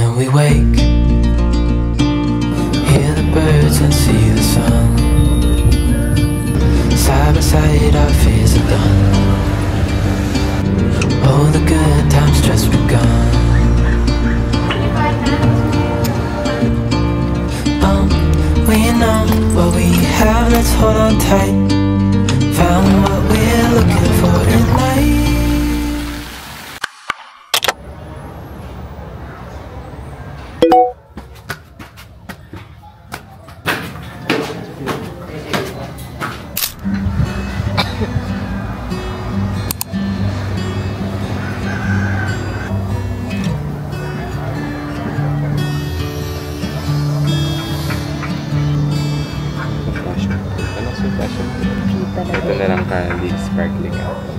When we wake, hear the birds and see the sun. Side by side our fears are done. Oh, the good times just begun. We know what we have, let's hold on tight. Found what we're looking for in life. Ito na lang candy, sparkling apple.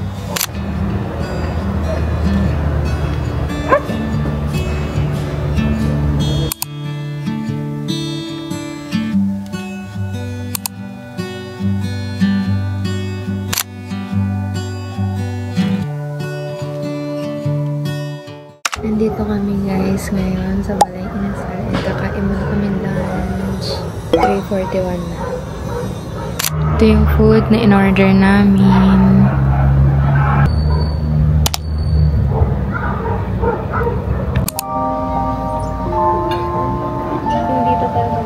Nandito kami guys ngayon sa Balay Inasal. Kakain muna kami lunch. 3:41 na. Ito yung food na in-order namin. Dito talaga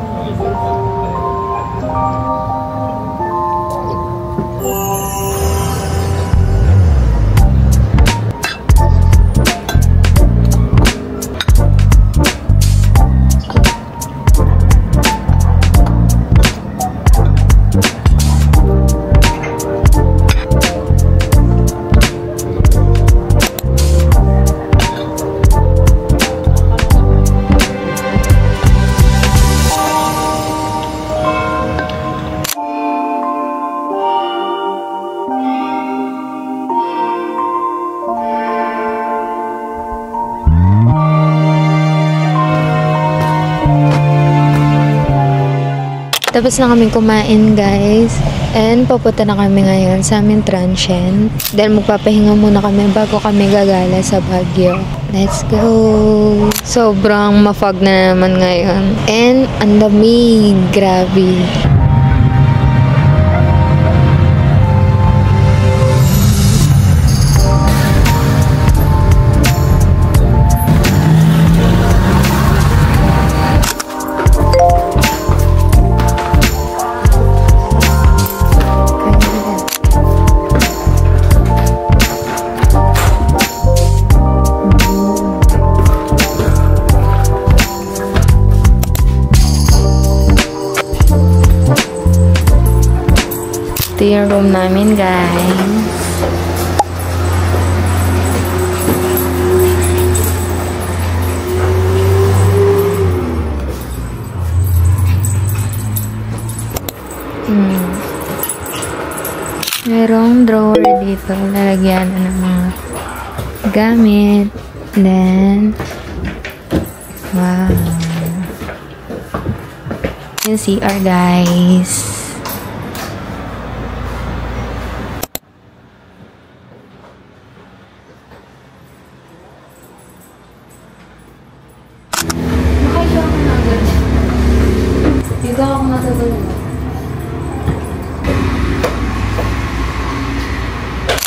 tapos na kami kumain guys. And papunta na kami ngayon sa aming transient. Dahil magpapahinga muna kami bago kami gagala sa Baguio. Let's go! Sobrang mafog na naman ngayon. And ang lamig. Grabe. Ito yung room namin, guys. Merong drawer dito. Lalagyan ng mga gamit. Then, wow. Yung CR, guys.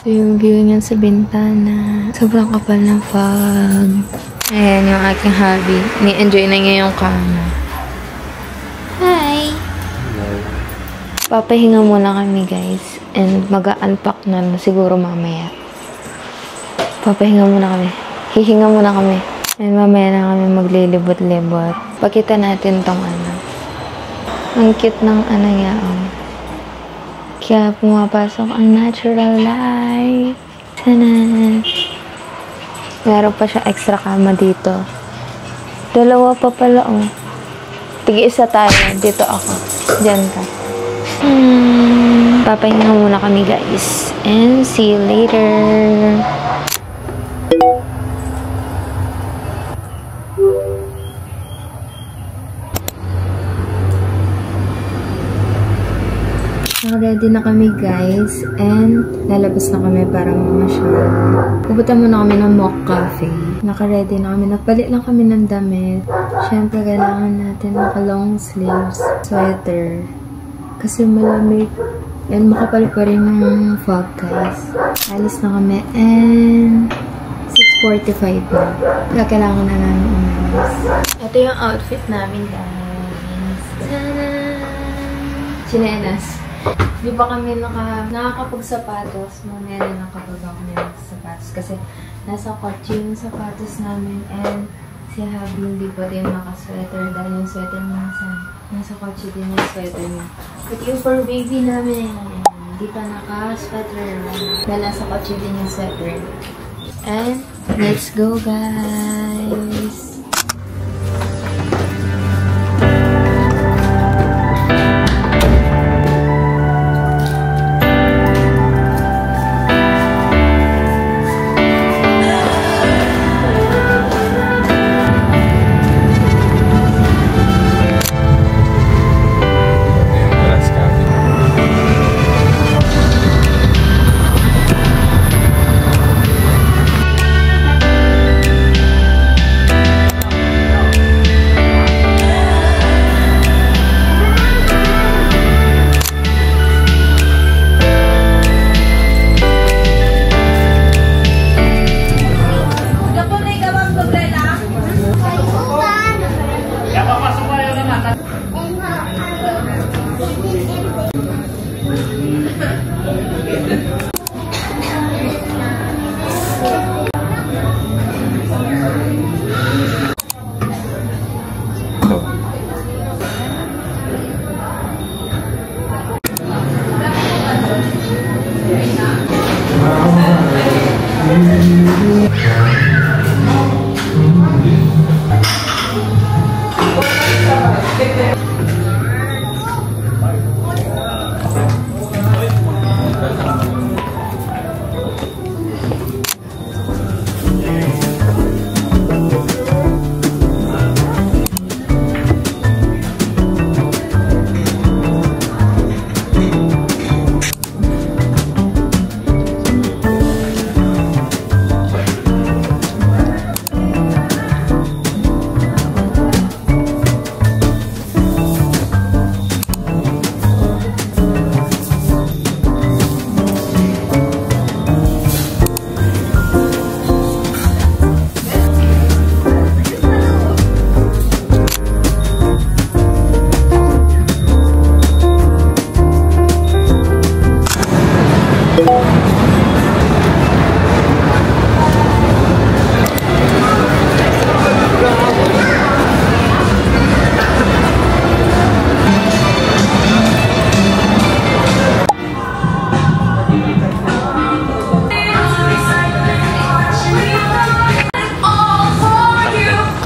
Ito yung view niya sa bintana. Sobrang kapal ng fog. Ayan yung aking hobby. Ni-enjoy na niya yung kama. Hi! Hello. Papahinga muna kami guys. And mag-unpack na siguro mamaya. Papahinga muna kami. Hihinga muna kami. And mamaya na kami maglilibot-libot. Pakita natin tong ano. Ang cute ng ano niya, oh. Kaya pumapasok ang natural light. Sana. Meron pa siya extra kama dito. Dalawa pa pala, oh. Tig-isa tayo. Dito ako. Diyan ka. Papahinga muna kami, guys. And see you later. naka-ready na kami guys and lalabas na kami para mamasyal. Pupunta muna kami ng Mock Cafe. Naka-ready na kami. Nagpalit lang kami ng damit. Siyempre, kailangan natin naka-long sleeves, sweater. Kasi malamig. And makapal pa rin ng fog guys. Alis na kami and 6:45 na. Kaya kailangan na namin umalis. Ito yung outfit namin guys. Tada! Chinelas. Di ba kami nakakapagsapatos? Mamaya na nakababa kami ng sapatos. Kasi nasa kotse yung sapatos namin and si Habi hindi pa din naka-sweater dahil yung sweater niya nasa kotse din yung sweater niya. But yung for baby namin, hindi pa naka-sweater dahil nasa kotse din yung sweater. And let's go guys!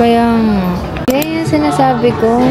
Kaya nga. Yan yung sinasabi ko.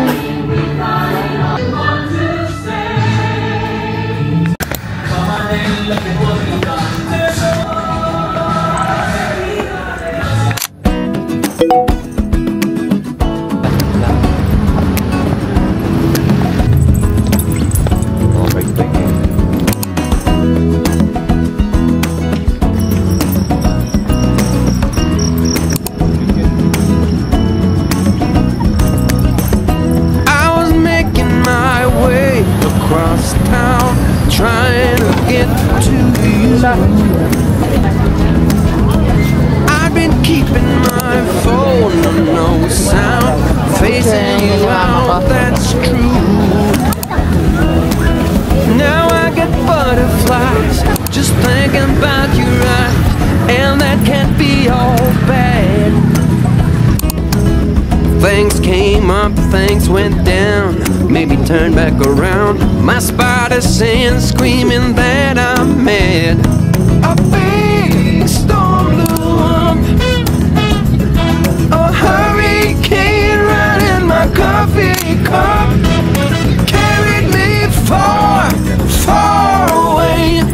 I've been keeping my phone on no sound, facing you out, that's true. Now I get butterflies just thinking about you, right? And that can't be all bad. Things came up, things went down, maybe turn back around. My spider sense screaming that I'm mad. A big storm blew up, a hurricane right in my coffee cup, carried me far, far away,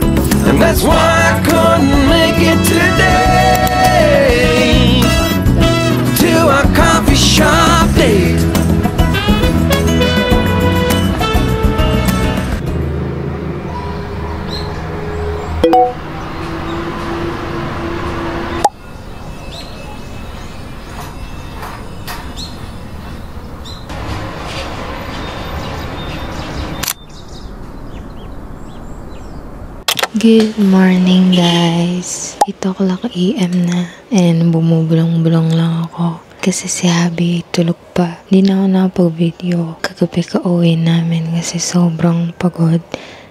and that's why I couldn't make it today to a coffee shop date. Good morning guys. 8 o'clock AM na. And bumubulong-bulong lang ako. Kasi si Habi tulog pa. Hindi na ako nakapag-video. Kagabi ka-uwi namin kasi sobrang pagod.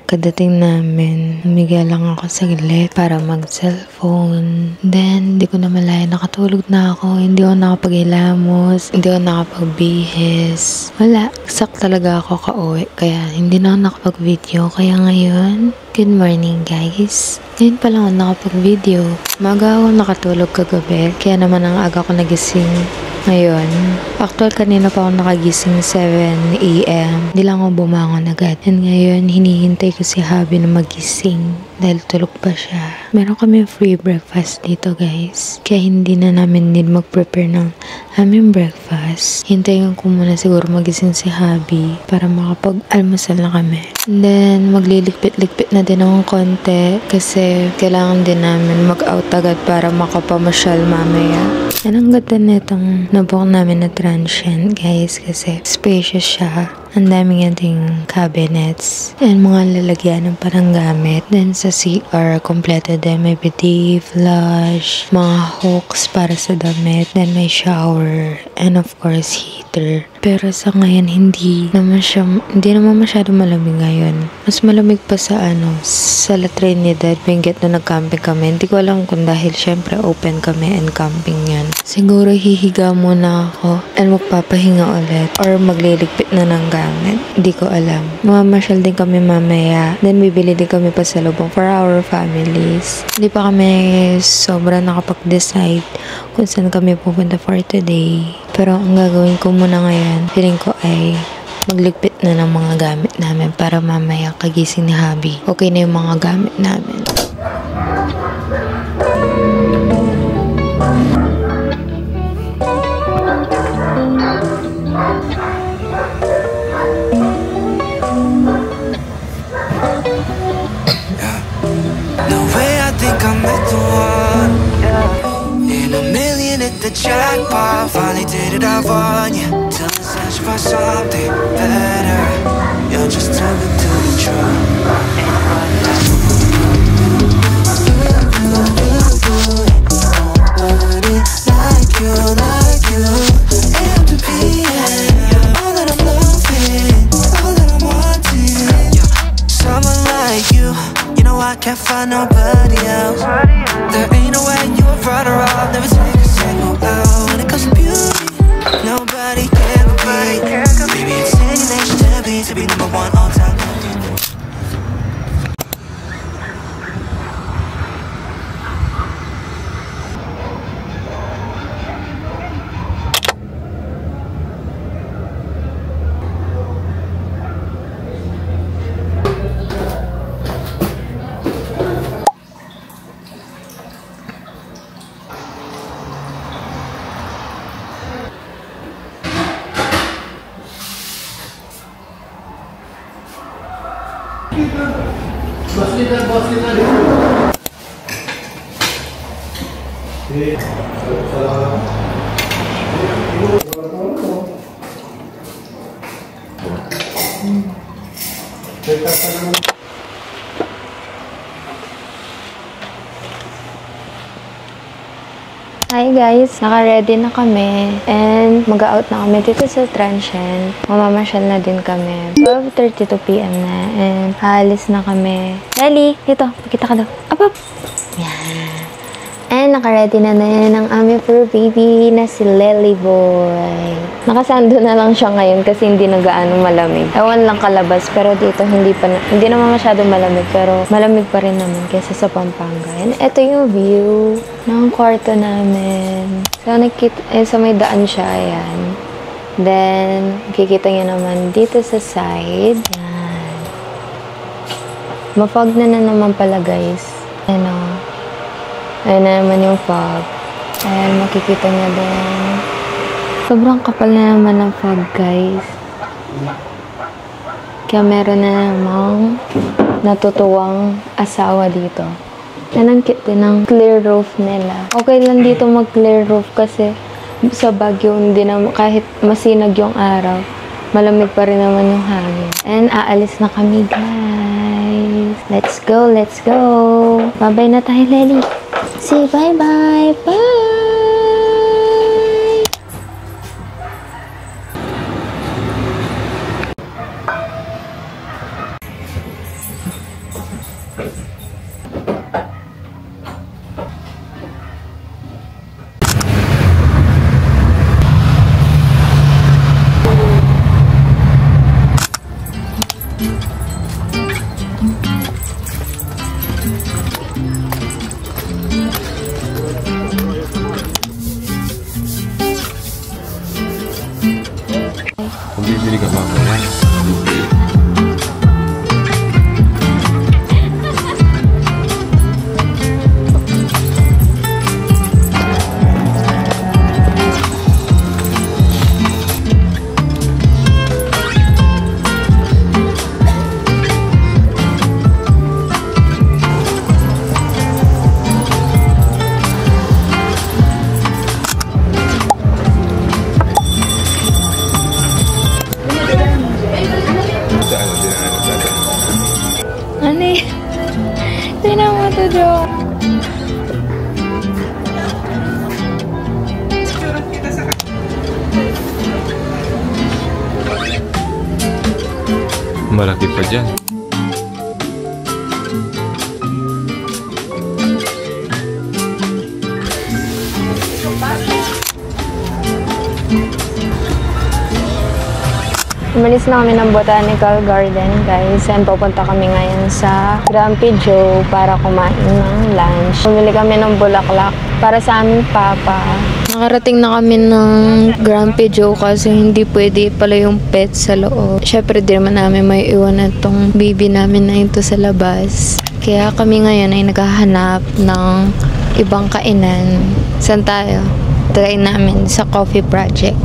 Kadating namin, humiga lang ako saglit para mag-cellphone. Then, di ko na malaya, nakatulog na ako. Hindi ako nakapaghilamos, hindi ako nakapagbihis. Wala, sak talaga ako ka-uwi. Kaya hindi na ako nakapag-video. Kaya ngayon, good morning guys. Ngayon pa lang ako nakapag-video. Maga ako nakatulog kagabi. Kaya naman ang aga ko nagising ngayon. Actual, kanina pa ako nakagising 7 AM. Hindi lang ako bumangon agad. And ngayon, hinihintay ko si Habi na magising dahil tulog pa siya. Meron kami free breakfast dito guys. Kaya hindi na namin need mag-prepare ng aming breakfast. Hintayin ko muna siguro magising si Habi para makapag-almusal na kami. And then, magliligpit-ligpit na din akong konti kasi kailangan din namin mag-out agad para makapamasyal mamaya. And ang ganda nitong nabuok namin na transient guys kasi spacious siya. Ang daming ating cabinets and mga lalagyan ng parang gamit. Then sa CR, kompleto din. May bidet, flush, mga hooks para sa damit. Then may shower and of course heater. Pero sa ngayon, hindi naman masyado malamig ngayon. Mas malamig pa sa sa La Trinidad, Benguet na nag-camping kami. Hindi ko alam kung dahil syempre open kami and camping yan. Siguro hihiga muna ako and magpapahinga ulit or magliligpit na ng gamit. Hindi ko alam. Mamamasyal din kami mamaya. Then bibili din kami pasalubong for our families. Hindi pa kami sobra nakapag-decide kung saan kami pupunta for today. Pero ang gagawin ko muna ngayon, feeling ko ay magligpit na ng mga gamit namin para mamaya kagising ni Habi. Okay na yung mga gamit namin. No way, I think I met the one. In a million at the jackpot, finally did it, I've won you. Till I search for something better. You're just too good to be true. Nobody like you, and to be all that I'm loving, all that I'm wanting. Someone like you, you know I can't find nobody else. There ain't no way you a runner-up, never take a single out. When it comes to beauty, nobody can compete. Maybe it's any nation to be number one all time. Hi guys, naka-ready na kami and mag-out na kami dito sa transient. Mamamasyal na din kami. 12:32 PM na and halis na kami. Lali, dito, pakita ka daw. Up! Yan. And naka-ready na din ang aming fur baby na si Lely Boy. Nakasando na lang siya ngayon kasi hindi na gaano malamig. Ewan lang kalabas pero dito hindi naman masyado malamig pero malamig pa rin naman kaysa sa Pampanga. And ito yung view ng kwarto namin. So sa may daan siya, ayan. Then, kikita niyo naman dito sa side. Yan. Ma-fog na naman pala guys. Ayan na naman yung fog. Ayan, makikita niya din. Sobrang kapal na naman ng fog, guys. Kaya meron na namang natutuwang asawa dito. Ayan, ang cute din ng clear roof nila. Okay lang dito mag-clear roof kasi sa Baguio, hindi na, kahit masinag yung araw, malamig pa rin naman yung hangin. And aalis na kami, guys. Let's go, let's go. Bye-bye na tayo, Lely. Say bye-bye. Bye! Kung bibili ka mamaya. Ano eh? Tingnan mo to, Jo. Malaki pa dyan. Umalis na kami ng Botanical Garden, guys. And pupunta kami ngayon sa Grumpy Joe para kumain ng lunch. Bumili kami ng bulaklak para sa aming papa. Nakarating na kami ng Grumpy Joe kasi hindi pwede pala yung pet sa loob. Syempre, di naman namin may iwan na itong baby namin na ito sa labas. Kaya kami ngayon ay naghahanap ng ibang kainan. Saan tayo? Try namin sa Coffee Project.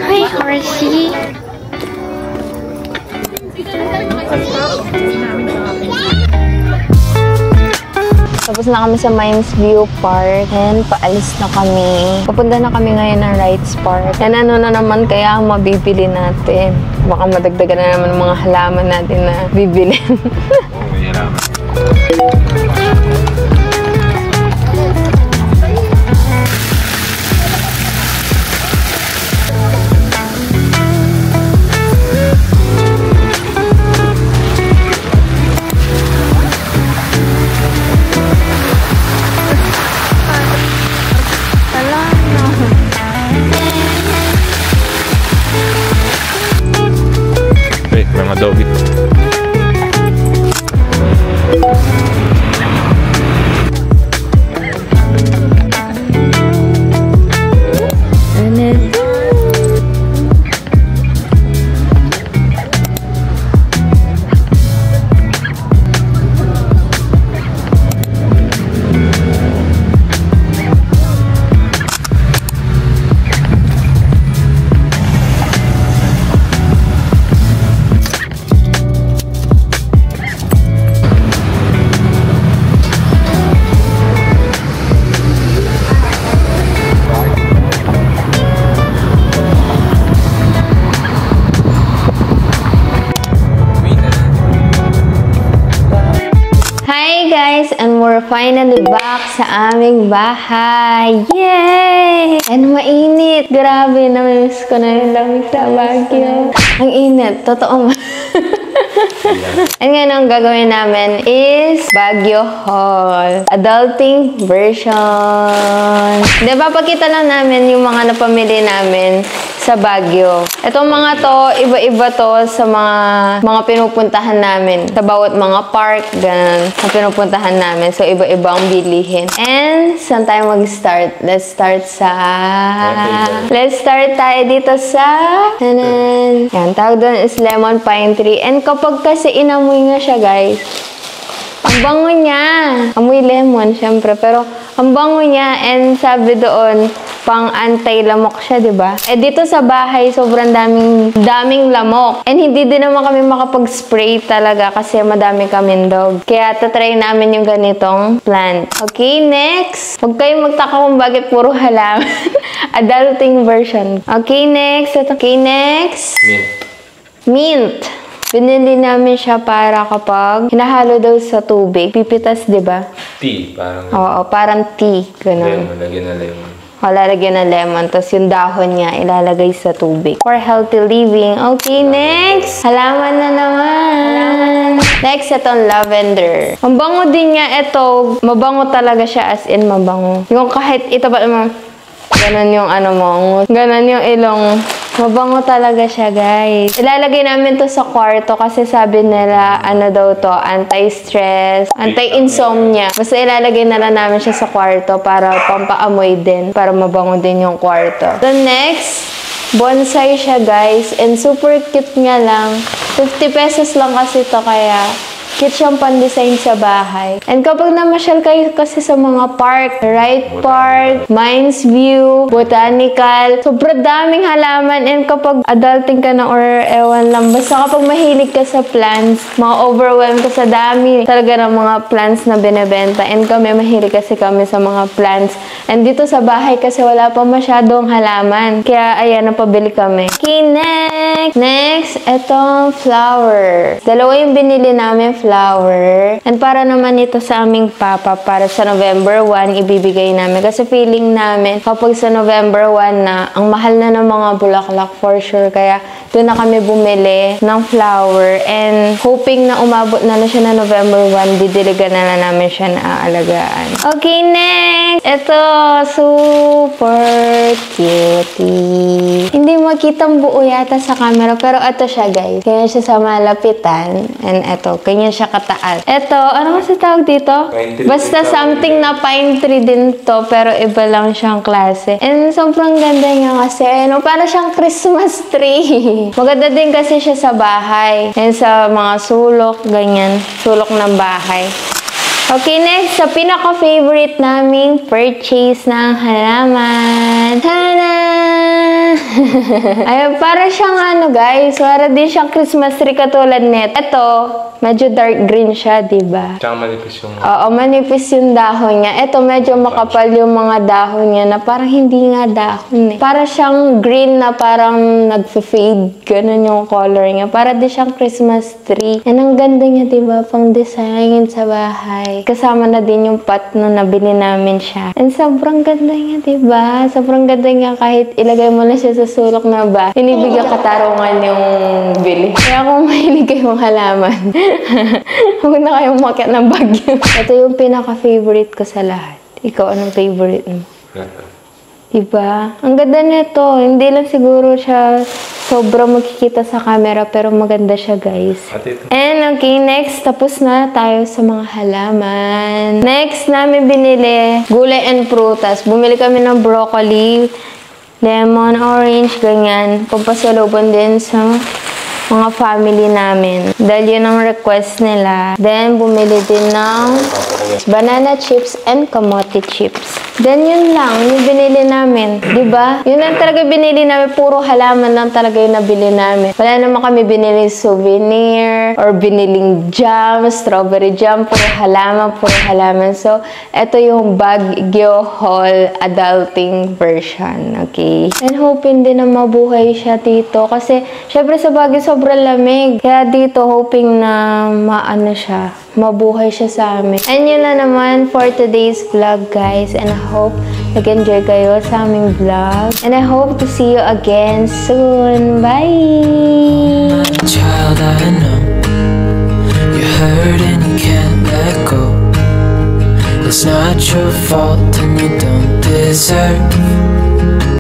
Hi, Horsey. Tapos na kami sa Mines View Park and paalis na kami. Papunta na kami ngayon ng Rights Park. And ano na naman kaya ang mabibili natin? Baka madagdagan na naman mga halaman natin na bibilin. Oo, may halaman. Wait, mga doggy. Guys, and we're finally back sa aming bahay. Yay! And mainit. Grabe, na-miss ko na yung lamig sa Baguio. Ang init. Totoo man. And ngayon ang gagawin namin is Baguio Haul. Adulting version. Diba, pakita lang namin yung mga napamili namin sa sa Baguio. Itong mga to, iba-iba to sa mga pinupuntahan namin. Sa bawat mga park, ganun, na pinupuntahan namin. So, iba-iba ang bilihin. And, saan tayo mag-start? Let's start tayo dito sa... Yan, tawag doon is lemon pine tree. And kapag kasi inamoy nga siya, guys, ang bango niya. Amoy lemon, syempre. Pero, ang bango niya. And sabi doon, pang anti-lamok siya, diba? Eh, dito sa bahay, sobrang daming lamok. And hindi din naman kami makapag-spray talaga kasi madami kaming dog. Kaya tatry namin yung ganitong plant. Okay, next. Huwag kayong magtaka kung bakit puro halaman. Adulting version. Okay, next. Okay, next. Mint. Binili namin siya para kapag hinahalo daw sa tubig. Pipitas, di ba? Tea, parang... Oo, parang tea. Ganun. Lalagyan na lemon. Lalagyan na lemon. Tapos yung dahon niya, ilalagay sa tubig. For healthy living. Okay, next. Halaman na naman. Next, itong lavender. Ang bango din niya. Ito, mabango talaga siya as in mabango. Yung kahit ito ba naman, ganun yung ano mo. Ganun yung ilong. Mabango talaga siya, guys. Ilalagay namin to sa kwarto kasi sabi nila, ano daw to, anti-stress, anti-insomnia. Basta ilalagay na lang namin siya sa kwarto para pampaamoy din, para mabango din yung kwarto. The next, bonsai siya, guys. And super cute nga lang. 50 pesos lang kasi to, kaya cute siyang pan-design sa bahay. And kapag namasyal kayo kasi sa mga park, Wright Park, Mines View, Botanical, sobrang daming halaman. And kapag adulting ka na or ewan lang, basta kapag mahilig ka sa plants, ma-overwhelm ka sa dami talaga ng mga plants na binebenta. And kami, mahilig kasi kami sa mga plants. And dito sa bahay kasi wala pa masyadong halaman. Kaya ayan, napabili kami. Okay, next! Next, etong flower. Dalawa yung binili namin flower. And para naman ito sa aming papa, para sa November 1, ibibigay namin. Kasi feeling namin, kapag sa November 1 na, ang mahal na ng mga bulaklak for sure. Kaya doon na kami bumili ng flower. And hoping na umabot na siya na November 1, didiligan na lang namin siya na aalagaan. Okay, next! Ito, super cutie. Hindi makitang buo yata sa camera, pero ito siya, guys. Kanya siya sa malapitan. And ito, kanya siya kataas. Ito, ano kasi tawag dito? Basta something na pine tree din to, pero iba lang siyang klase. And sobrang ganda niya kasi, ano, para siyang Christmas tree. Maganda din kasi siya sa bahay. And sa mga sulok, ganyan. Sulok ng bahay. Okay, next, sa pinaka-favorite naming purchase ng halaman. Tada! Ay, para siyang ano, guys, para din siyang Christmas tree katulad net. Ito, medyo dark green siya, diba? Tsaka manipis yung... Oo, manipis yung dahon niya. Ito, medyo makapal yung mga dahon niya na parang hindi nga dahon eh. Para siyang green na parang nag-fade. Ganun yung color niya. Para din siyang Christmas tree. And ang ganda niya, diba? Pang design sa bahay. Kasama na din yung pot na nabili namin siya. And sobrang ganda niya, diba? Sobrang ganda niya kahit ilagay mo na siya sa sulok na ba. Inibigyan katarungan yung bili. Kaya kung mahilig kayong halaman, huwag na kayong umakyat ng Baguio. Ito yung pinaka-favorite ko sa lahat. Ikaw, anong favorite mo? Diba? Ang ganda nito. Hindi lang siguro siya sobrang makikita sa camera, pero maganda siya, guys. And okay, next, tapos na tayo sa mga halaman. Next namin binili, gulay and prutas. Bumili kami ng broccoli, lemon, orange, ganyan. Pampasalubon din sa mga family namin. Dahil yun ang request nila. Then, bumili din ng banana chips and kamote chips. Then, yun lang. Yung binili namin. Diba? Yun lang talaga binili namin. Puro halaman lang talaga yung nabili namin. Wala naman kami binili souvenir or biniling jam, strawberry jam. Puro halaman. So, ito yung Baguio Haul adulting version. Okay? And hoping din na mabuhay siya dito. Kasi, syempre sa Baguio, sobrang lamig. Kaya dito, hoping na maano siya. Mabuhay siya sa amin. And yun na naman for today's vlog, guys. And I hope nag-enjoy kayo sa aming vlog. And I hope to see you again soon. Bye! Child, I know you're hurt and you can't let go. It's not your fault and you don't deserve